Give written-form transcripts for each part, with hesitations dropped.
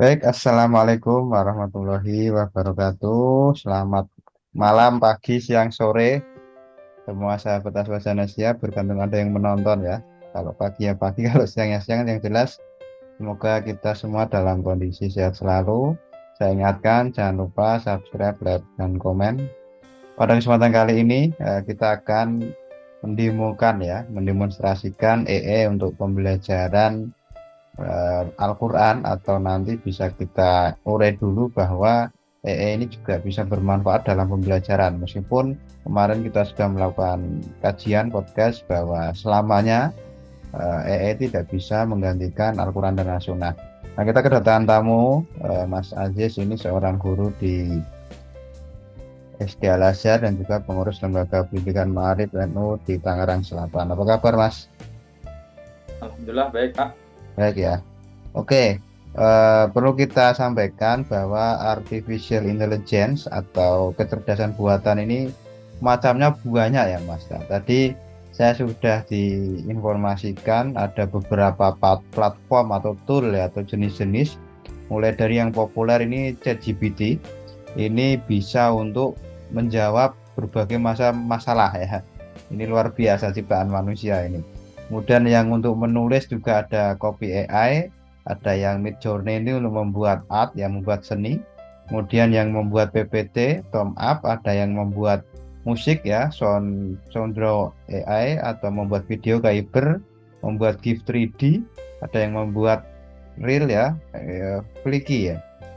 Baik, Assalamualaikum warahmatullahi wabarakatuh. Selamat malam, pagi, siang, sore. Semua sahabat Aswajana siap, bergantung ada yang menonton ya. Kalau pagi ya pagi, kalau siang ya siang, yang jelas. Semoga kita semua dalam kondisi sehat selalu. Saya ingatkan, jangan lupa subscribe, like, dan komen. Pada kesempatan kali ini, kita akan mendemokan ya, mendemonstrasikan untuk pembelajaran Al-Quran, atau nanti bisa kita urai dulu bahwa ini juga bisa bermanfaat dalam pembelajaran, meskipun kemarin kita sudah melakukan kajian podcast bahwa selamanya tidak bisa menggantikan Al-Quran dan As-Sunnah. Nah, kita kedatangan tamu, Mas Aziz, ini seorang guru di SD Al-Azhar dan juga pengurus Lembaga Pendidikan Ma'arif NU di Tangerang Selatan. Apa kabar, Mas? Alhamdulillah baik Kak. Baik ya. Oke, perlu kita sampaikan bahwa artificial intelligence atau kecerdasan buatan ini macamnya banyak ya, Mas. Nah, tadi saya sudah diinformasikan ada beberapa platform atau tool ya, atau jenis-jenis, mulai dari yang populer ini ChatGPT. Ini bisa untuk menjawab berbagai masalah ya. Ini luar biasa ciptaan manusia ini. Kemudian yang untuk menulis juga ada Copy AI, ada yang Midjourney ini untuk membuat art, yang membuat seni. Kemudian yang membuat PPT, Tom Up, ada yang membuat musik ya, Sounddraw AI, atau membuat video Kyber, membuat GIF 3D, ada yang membuat reel ya, Flickr ya,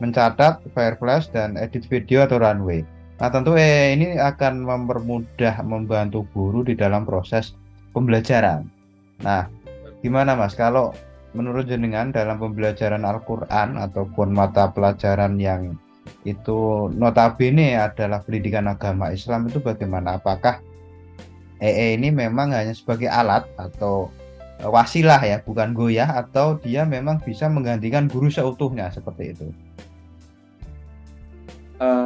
mencatat, Fireflash, dan edit video atau runway. Nah, tentu ini akan mempermudah, membantu guru di dalam proses pembelajaran. Nah, gimana Mas kalau menurut jenengan dalam pembelajaran Al-Quran ataupun mata pelajaran yang itu notabene adalah pendidikan agama Islam, itu bagaimana? Apakah ini memang hanya sebagai alat atau wasilah ya, bukan goyah, atau dia memang bisa menggantikan guru seutuhnya seperti itu?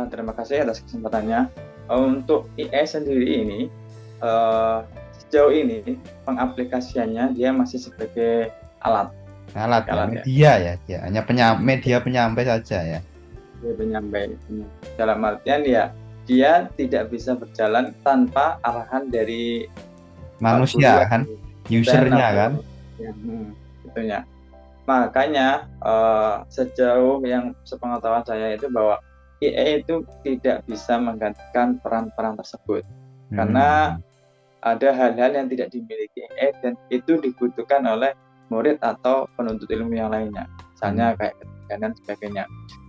Terima kasih atas kesempatannya. Untuk IE sendiri ini sejauh ini pengaplikasiannya dia masih sebagai alat, Alat ya, alat ya. media ya, dia hanya media penyampai saja ya. Dia penyampai. Dalam artian ya dia tidak bisa berjalan tanpa arahan dari Manusia guru yang kan, dan usernya kan. atau ya, itunya. Makanya sejauh yang sepengetahuan saya itu bahwa IE itu tidak bisa menggantikan peran-peran tersebut karena Hmm. ada hal-hal yang tidak dimiliki IE dan itu dibutuhkan oleh murid atau penuntut ilmu yang lainnya, misalnya Hmm. kayak ketika dan sebagainya.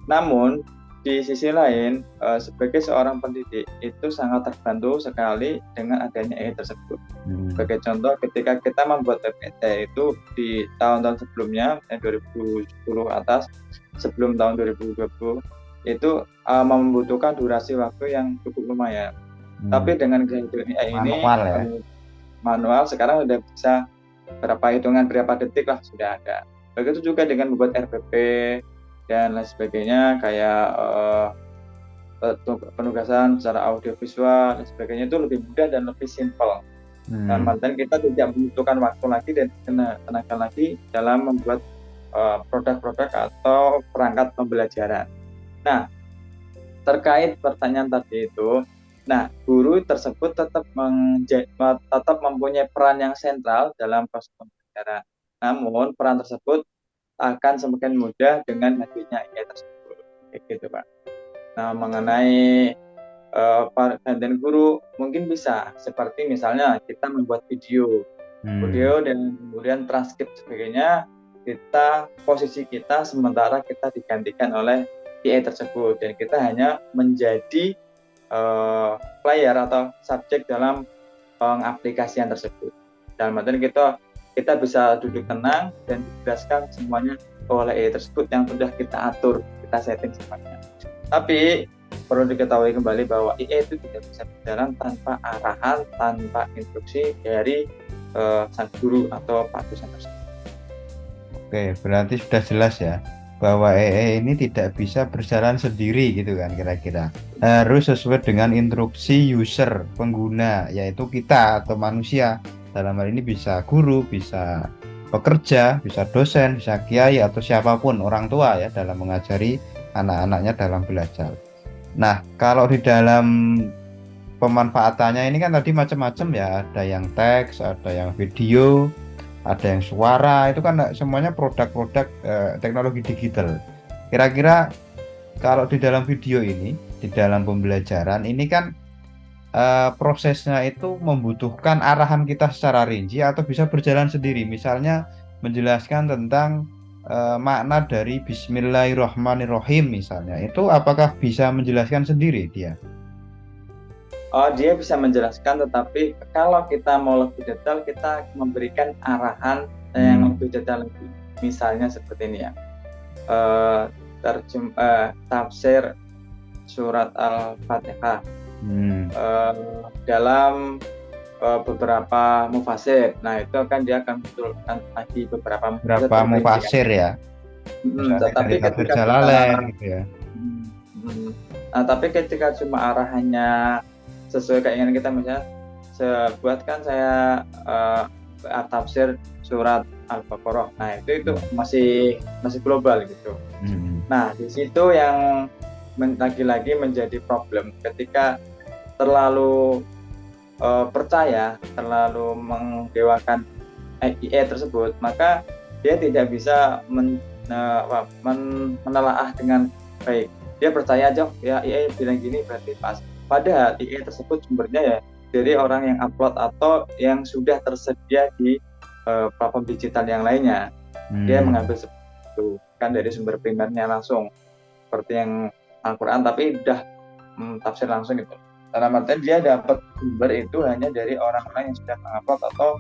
Namun di sisi lain, sebagai seorang pendidik itu sangat terbantu sekali dengan adanya IE tersebut. Hmm. Sebagai contoh, ketika kita membuat PPT itu di tahun-tahun sebelumnya, 2010 atas, sebelum tahun 2020, itu membutuhkan durasi waktu yang cukup lumayan. Hmm. Tapi dengan kehadiran AI ini Manual ya. manual sekarang sudah bisa berapa hitungan berapa detik lah sudah ada. Begitu juga dengan membuat RPP dan lain sebagainya, kayak penugasan secara audiovisual dan sebagainya itu lebih mudah dan lebih simpel. Dan Hmm. kita tidak membutuhkan waktu lagi dan tenaga lagi dalam membuat produk-produk atau perangkat pembelajaran. Nah, terkait pertanyaan tadi itu, nah guru tersebut tetap mempunyai peran yang sentral dalam proses pembelajaran. Namun peran tersebut akan semakin mudah dengan hadirnya AI tersebut. Kayak gitu, Pak. Nah, mengenai gantian guru mungkin bisa seperti misalnya kita membuat Hmm. video dan kemudian transkrip sebagainya, posisi kita sementara kita digantikan oleh AI tersebut dan kita hanya menjadi player atau subjek dalam pengaplikasian tersebut. Dalam artian kita bisa duduk tenang dan dijelaskan semuanya oleh AI tersebut yang sudah kita atur, kita setting semuanya. Tapi perlu diketahui kembali bahwa IE itu tidak bisa berjalan tanpa arahan, tanpa instruksi dari sang guru atau pak dosen tersebut. Oke, berarti sudah jelas ya bahwa ini tidak bisa berjalan sendiri gitu kan, kira-kira. Harus sesuai dengan instruksi user, pengguna, yaitu kita atau manusia. Dalam hal ini bisa guru, bisa pekerja, bisa dosen, bisa kiai atau siapapun orang tua ya dalam mengajari anak-anaknya dalam belajar. Nah, kalau di dalam pemanfaatannya ini kan tadi macam-macam ya, ada yang teks, ada yang video, ada yang suara, itu kan semuanya produk-produk teknologi digital. Kira-kira kalau di dalam video ini, di dalam pembelajaran ini kan prosesnya itu membutuhkan arahan kita secara rinci atau bisa berjalan sendiri. Misalnya menjelaskan tentang makna dari Bismillahirrahmanirrahim misalnya. Itu apakah bisa menjelaskan sendiri dia? Oh, dia bisa menjelaskan, tetapi kalau kita mau lebih detail, kita memberikan arahan yang lebih detail lagi. Misalnya seperti ini ya, tafsir surat Al-Fatihah dalam beberapa mufasir. Nah, itu dia akan betulkan lagi beberapa mufasir ya. Tetapi ketika Jalalain gitu ya. Nah, tapi ketika cuma arahannya sesuai keinginan kita, misalnya buatkan saya tafsir surat Al-Baqarah. Nah, itu masih global gitu. Nah, di situ yang lagi-lagi menjadi problem ketika terlalu percaya, terlalu mengdewakan AI tersebut, maka dia tidak bisa menelaah dengan baik. Dia percaya aja ya AI bilang gini berarti pas. Padahal AI tersebut sumbernya ya dari orang yang upload atau yang sudah tersedia di platform digital yang lainnya. Dia mengambil itu kan dari sumber primernya langsung, seperti yang Al-Quran, tapi udah tafsir langsung gitu. Dalam artian dia dapat sumber itu hanya dari orang-orang yang sudah mengupload atau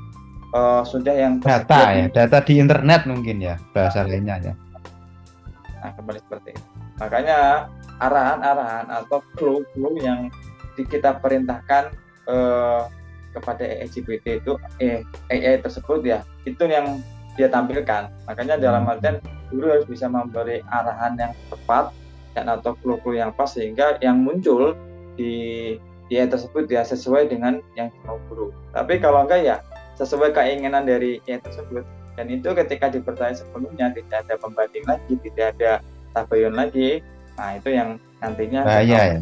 sudah yang data di internet mungkin ya bahasa lainnya ya. Nah, kembali seperti itu. Makanya arahan-arahan atau clue yang kita perintahkan kepada AI GPT itu AI tersebut ya, itu yang dia tampilkan. Makanya dalam artian guru harus bisa memberi arahan yang tepat dan atau clue yang pas sehingga yang muncul di AI tersebut ya sesuai dengan yang mau guru. Tapi kalau enggak ya sesuai keinginan dari AI tersebut, dan itu ketika dipercaya sepenuhnya tidak ada pembanding lagi, tidak ada tabayun lagi. Nah, itu yang nantinya bahaya ya.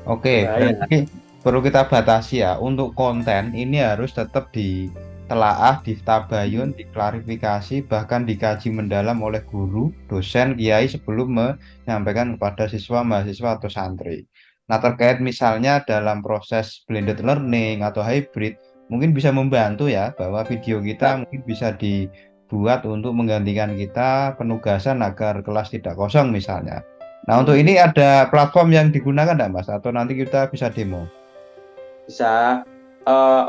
Oke, berarti perlu kita batasi ya. Untuk konten ini harus tetap ditelaah, ditabayun, diklarifikasi, bahkan dikaji mendalam oleh guru, dosen, kiai sebelum menyampaikan kepada siswa, mahasiswa atau santri. Nah, terkait misalnya dalam proses blended learning atau hybrid, mungkin bisa membantu ya, bahwa video kita mungkin bisa dibuat untuk menggantikan kita penugasan agar kelas tidak kosong misalnya. Nah, untuk ini ada platform yang digunakan enggak, Mas? Atau nanti kita bisa demo? Bisa.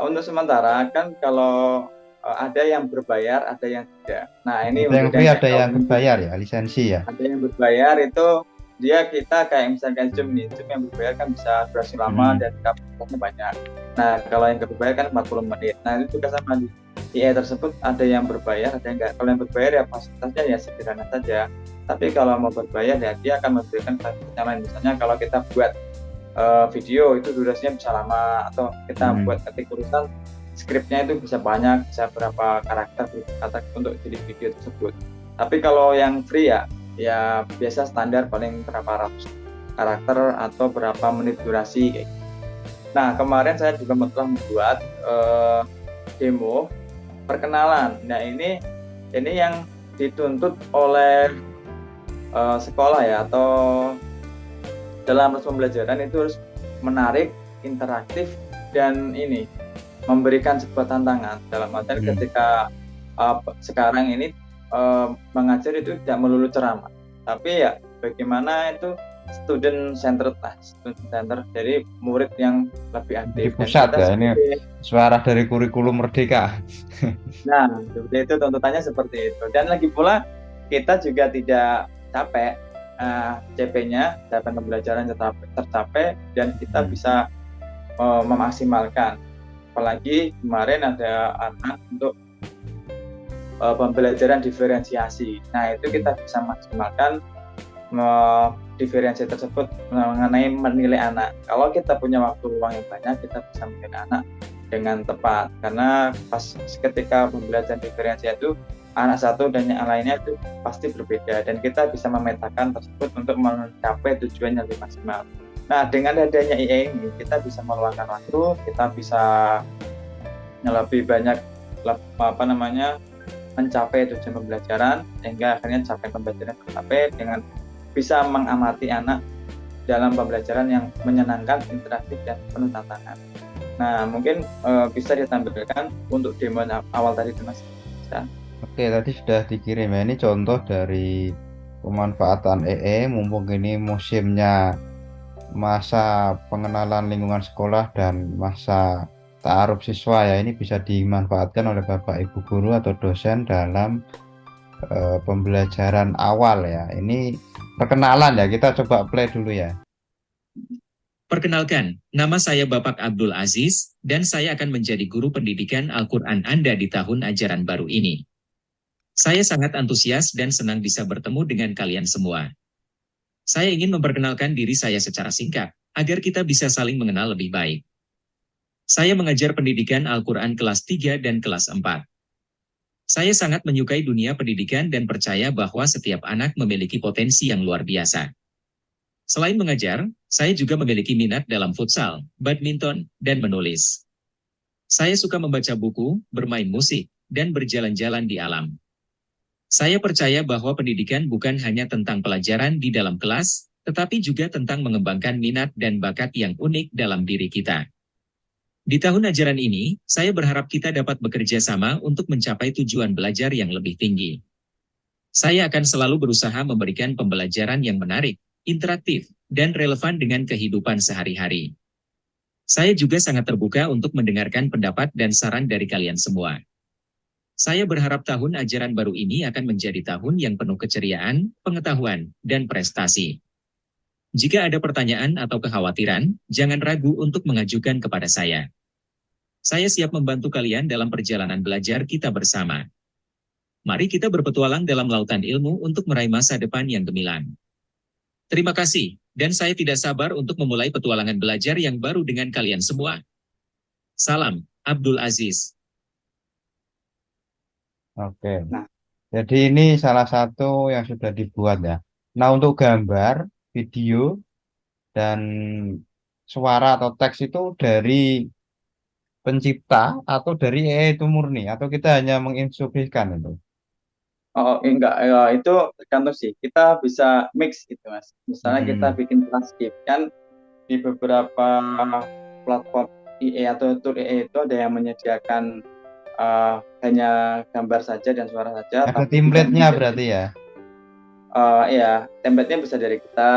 Untuk sementara kan kalau ada yang berbayar, ada yang tidak. Nah, ini ada yang free, ada yang berbayar ya, lisensi ya. Ada yang berbayar itu kita kayak misalkan Zoom nih. Zoom yang berbayar kan bisa durasi lama dan kapasitasnya banyak. Nah, kalau yang berbayar kan 40 menit. Nah, itu juga sama di AI tersebut, ada yang berbayar, ada yang enggak. Kalau yang berbayar ya fasilitasnya ya sederhana saja. Tapi kalau mau berbayar ya dia akan memberikan fasilitas lain. Misalnya kalau kita buat video itu durasinya bisa lama, atau kita buat ketik tulisan skripnya itu bisa banyak, bisa berapa karakter kata untuk jadi video tersebut. Tapi kalau yang free ya biasa standar paling berapa ratus karakter atau berapa menit durasi kayak gitu. Nah, kemarin saya juga telah membuat demo perkenalan. Nah, ini yang dituntut oleh sekolah ya, atau dalam proses pembelajaran itu harus menarik, interaktif, dan ini memberikan sebuah tantangan. Dalam artian ketika sekarang ini mengajar itu tidak melulu ceramah, tapi ya bagaimana itu student centered dari murid yang lebih aktif. Di pusat ya, ini suara dari kurikulum merdeka. Nah, seperti itu, tuntutannya seperti itu. Dan lagi pula kita juga tidak capek, CP-nya, capaian pembelajaran tercapai, dan kita bisa memaksimalkan. Apalagi kemarin ada anak untuk pembelajaran diferensiasi. Nah, itu kita bisa maksimalkan diferensiasi tersebut mengenai menilai anak. Kalau kita punya waktu luang yang banyak, kita bisa menilai anak dengan tepat, karena pas ketika pembelajaran diferensial itu anak satu dan yang lainnya itu pasti berbeda, dan kita bisa memetakan tersebut untuk mencapai tujuan yang lebih maksimal. Nah, dengan adanya IA ini kita bisa meluangkan waktu, kita bisa lebih banyak mencapai tujuan pembelajaran, sehingga akhirnya capaian pembelajaran tercapai dengan bisa mengamati anak dalam pembelajaran yang menyenangkan, interaktif, dan penuh tantangan. Nah, mungkin bisa ditampilkan untuk demo awal tadi itu, Mas. Bisa. Oke, tadi sudah dikirim ya. Ini contoh dari pemanfaatan EE, mumpung ini musimnya masa pengenalan lingkungan sekolah dan masa ta'aruf siswa ya. Ini bisa dimanfaatkan oleh Bapak Ibu guru atau dosen dalam pembelajaran awal ya. Ini perkenalan ya, kita coba play dulu ya. Perkenalkan, nama saya Bapak Abdul Aziz, dan saya akan menjadi guru pendidikan Al-Quran Anda di tahun ajaran baru ini. Saya sangat antusias dan senang bisa bertemu dengan kalian semua. Saya ingin memperkenalkan diri saya secara singkat, agar kita bisa saling mengenal lebih baik. Saya mengajar pendidikan Al-Quran kelas 3 dan kelas 4. Saya sangat menyukai dunia pendidikan dan percaya bahwa setiap anak memiliki potensi yang luar biasa. Selain mengajar, saya juga memiliki minat dalam futsal, badminton, dan menulis. Saya suka membaca buku, bermain musik, dan berjalan-jalan di alam. Saya percaya bahwa pendidikan bukan hanya tentang pelajaran di dalam kelas, tetapi juga tentang mengembangkan minat dan bakat yang unik dalam diri kita. Di tahun ajaran ini, saya berharap kita dapat bekerja sama untuk mencapai tujuan belajar yang lebih tinggi. Saya akan selalu berusaha memberikan pembelajaran yang menarik, interaktif, dan relevan dengan kehidupan sehari-hari. Saya juga sangat terbuka untuk mendengarkan pendapat dan saran dari kalian semua. Saya berharap tahun ajaran baru ini akan menjadi tahun yang penuh keceriaan, pengetahuan, dan prestasi. Jika ada pertanyaan atau kekhawatiran, jangan ragu untuk mengajukan kepada saya. Saya siap membantu kalian dalam perjalanan belajar kita bersama. Mari kita berpetualang dalam lautan ilmu untuk meraih masa depan yang gemilang. Terima kasih, dan saya tidak sabar untuk memulai petualangan belajar yang baru dengan kalian semua. Salam, Abdul Aziz. Oke, jadi ini salah satu yang sudah dibuat ya. Nah, untuk gambar, video, dan suara atau teks itu dari pencipta atau dari AI itu murni, atau kita hanya menginstruksikan itu. Oh, enggak, ya, itu tergantung sih. Kita bisa mix gitu, Mas. Misalnya kita bikin transkrip kan di beberapa platform IA atau tool IA itu ada yang menyediakan hanya gambar saja dan suara saja. Ada template-nya berarti ya? Iya, template-nya bisa dari kita,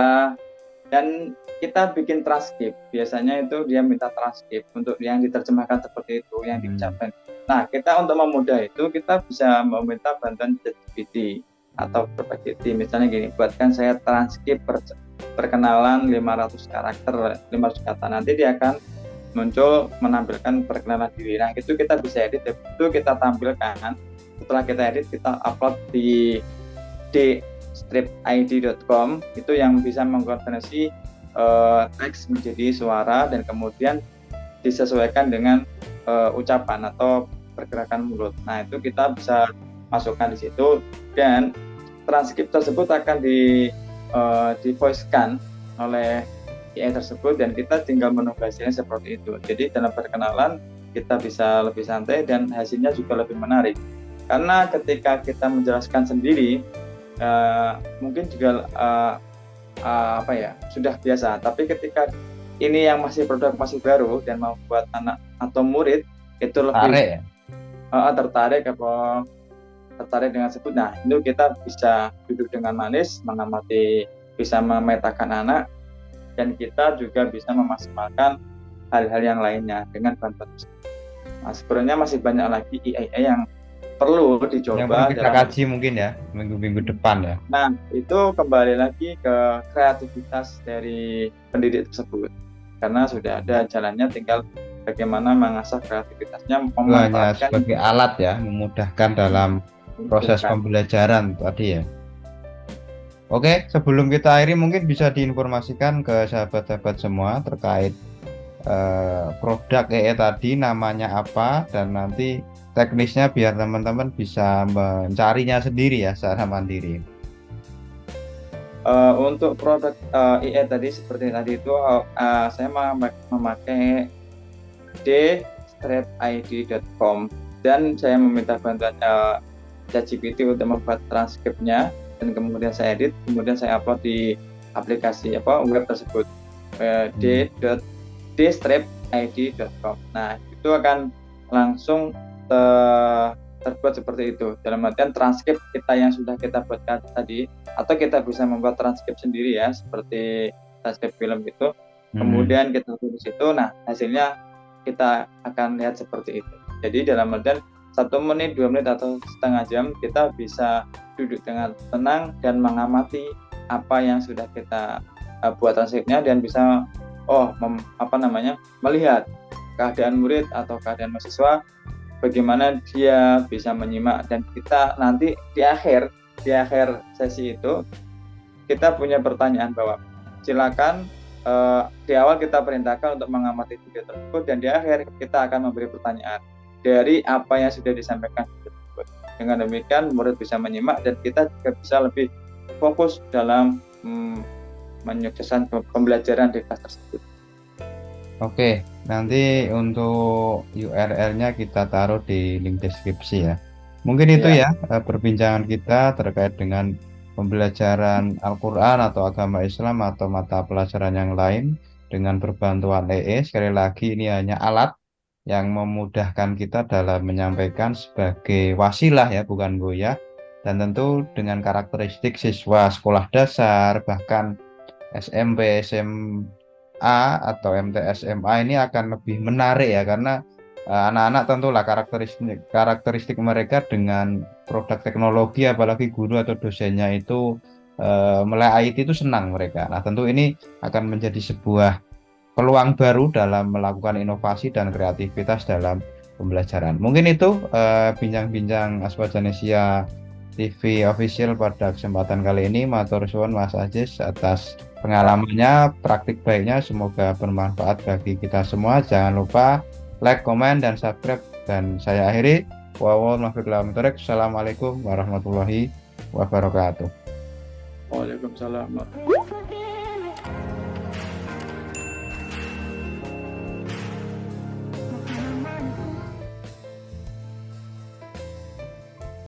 dan kita bikin transkrip. Biasanya itu dia minta transkrip untuk yang diterjemahkan seperti itu, yang diucapkan. Nah, kita untuk memudah itu, kita bisa meminta bantuan ChatGPT atau Perplexity. Misalnya gini, buatkan saya transkrip perkenalan 500 karakter, 500 kata. Nanti dia akan muncul menampilkan perkenalan diri. Nah, itu kita bisa edit, itu kita tampilkan. Setelah kita edit, kita upload di stripid.com, itu yang bisa mengkonversi teks menjadi suara dan kemudian disesuaikan dengan ucapan atau pergerakan mulut. Nah, itu kita bisa masukkan di situ, dan transkrip tersebut akan di voice-kan oleh AI tersebut, dan kita tinggal menunggu hasilnya seperti itu. Jadi dalam perkenalan kita bisa lebih santai dan hasilnya juga lebih menarik. Karena ketika kita menjelaskan sendiri, mungkin juga sudah biasa. Tapi ketika ini yang masih produk masih baru dan mau buat anak atau murid itu lebih tertarik dengan sebut. Nah, itu kita bisa duduk dengan manis, mengamati, bisa memetakan anak, dan kita juga bisa memaksimalkan hal-hal yang lainnya dengan bantuan. Nah, sebenarnya masih banyak lagi AI yang perlu dicoba, yang perlu kita kaji mungkin ya minggu-minggu depan ya. Nah, itu kembali lagi ke kreativitas dari pendidik tersebut, karena sudah ada jalannya, tinggal bagaimana mengasah kreativitasnya, memanfaatkan sebagai alat ya, memudahkan dalam proses pembelajaran tadi ya. Oke, sebelum kita akhiri mungkin bisa diinformasikan ke sahabat-sahabat semua terkait produk EE tadi namanya apa, dan nanti teknisnya biar teman-teman bisa mencarinya sendiri ya secara mandiri. Untuk produk IE tadi seperti tadi itu saya memakai d-id.com dan saya meminta bantuan ChatGPT untuk membuat transkripnya dan kemudian saya edit, kemudian saya upload di aplikasi web tersebut d-id.com. Nah, itu akan langsung terbuat seperti itu. Dalam artian transkrip kita yang sudah kita buatkan tadi, atau kita bisa membuat transkrip sendiri ya, seperti transkrip film itu. Kemudian kita tulis itu, nah hasilnya kita akan lihat seperti itu. Jadi dalam artian 1 menit, 2 menit atau setengah jam kita bisa duduk dengan tenang dan mengamati apa yang sudah kita buat transkripnya dan bisa melihat keadaan murid atau keadaan mahasiswa, bagaimana dia bisa menyimak, dan kita nanti di akhir sesi itu kita punya pertanyaan bahwa silakan di awal kita perintahkan untuk mengamati video tersebut dan di akhir kita akan memberi pertanyaan dari apa yang sudah disampaikan tersebut. Dengan demikian murid bisa menyimak dan kita juga bisa lebih fokus dalam menyukseskan pembelajaran di kelas tersebut. Oke, nanti untuk URL-nya kita taruh di link deskripsi ya. Mungkin itu ya perbincangan kita terkait dengan pembelajaran Al-Quran atau agama Islam atau mata pelajaran yang lain dengan berbantuan EE. Sekali lagi ini hanya alat yang memudahkan kita dalam menyampaikan sebagai wasilah ya, bukan goyah. Dan tentu dengan karakteristik siswa sekolah dasar, bahkan SMP, SMA atau MTS SMA ini akan lebih menarik ya, karena anak-anak tentulah karakteristik mereka dengan produk teknologi, apalagi guru atau dosennya itu melek IT itu senang mereka. Nah tentu ini akan menjadi sebuah peluang baru dalam melakukan inovasi dan kreativitas dalam pembelajaran. Mungkin itu bincang-bincang Aswajanesia TV official pada kesempatan kali ini. Matur suwun Mas Aziz atas pengalamannya, praktik baiknya, semoga bermanfaat bagi kita semua. Jangan lupa like, komen, dan subscribe. Dan saya akhiri. Wassalamualaikum warahmatullahi wabarakatuh. Waalaikumsalam.